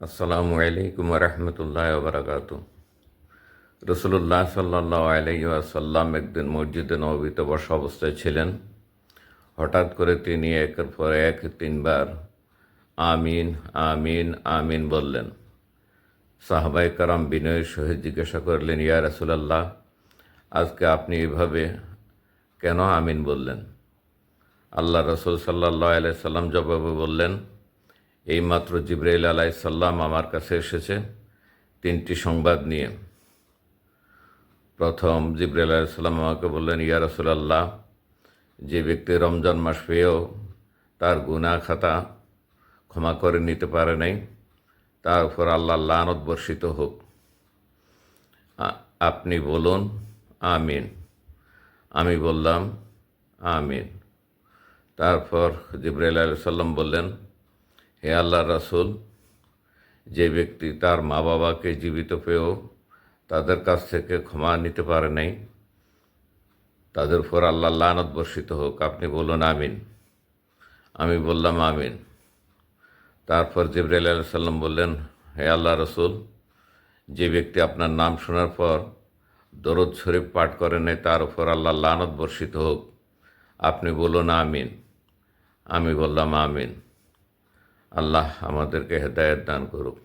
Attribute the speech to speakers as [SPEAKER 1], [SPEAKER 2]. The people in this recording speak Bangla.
[SPEAKER 1] আসসালামু আলাইকুম রহমতুল্লাহ বারাকাতু। রসুল্লাহ সাল্লাহ আলাইহি আসাল্লাম একদিন মসজিদে নববীতে বসা অবস্থায় ছিলেন। হঠাৎ করে তিনি একের পর এক তিনবার আমিন আমিন আমিন বললেন। সাহাবাই কারাম বিনয়ের সহিত জিজ্ঞাসা করলেন, ইয়া রাসূলাল্লাহ, আজকে আপনি এভাবে কেন আমিন বললেন? আল্লাহ রসুল সাল্লাহ আলাই সাল্লাম জবাবে বললেন, এইমাত্র জিবরাইল আলাইসাল্লাম আমার কাছে এসেছে তিনটি সংবাদ নিয়ে। প্রথম, জিবরাইল আলাইসাল্লাম আমাকে বললেন, ইয়া রাসূলাল্লাহ, যে ব্যক্তি রমজান মাস পেয়েও তার গুনাহ খাতা ক্ষমা করে নিতে পারে নাই, তার উপর আল্লাহর লানত বর্ষিত হোক। আপনি বলুন আমিন। আমি বললাম আমিন। তারপর জিবরাইল আলাইহিস সালাম বললেন, হে আল্লাহর রাসূল, যে ব্যক্তি তার মা বাবাকে জীবিত পেয়েও তাদের কাছ থেকে ক্ষমা নিতে পারে নাই, তাদের উপর আল্লাহর লানত বর্ষিত হোক। আপনি বলুন আমিন। আমি বললাম আমিন। তারপর জিবরাইল আলাইহিস সালাম বললেন, হে আল্লাহর রাসূল, যে ব্যক্তি আপনার নাম শোনার পর দরুদ শরীফ পাঠ করে নাই, তার উপর আল্লাহর লানত বর্ষিত হোক। আপনি বলুন আমিন। আমি বললাম আমিন। আল্লাহ আমাদেরকে হেদায়েত দান করুক।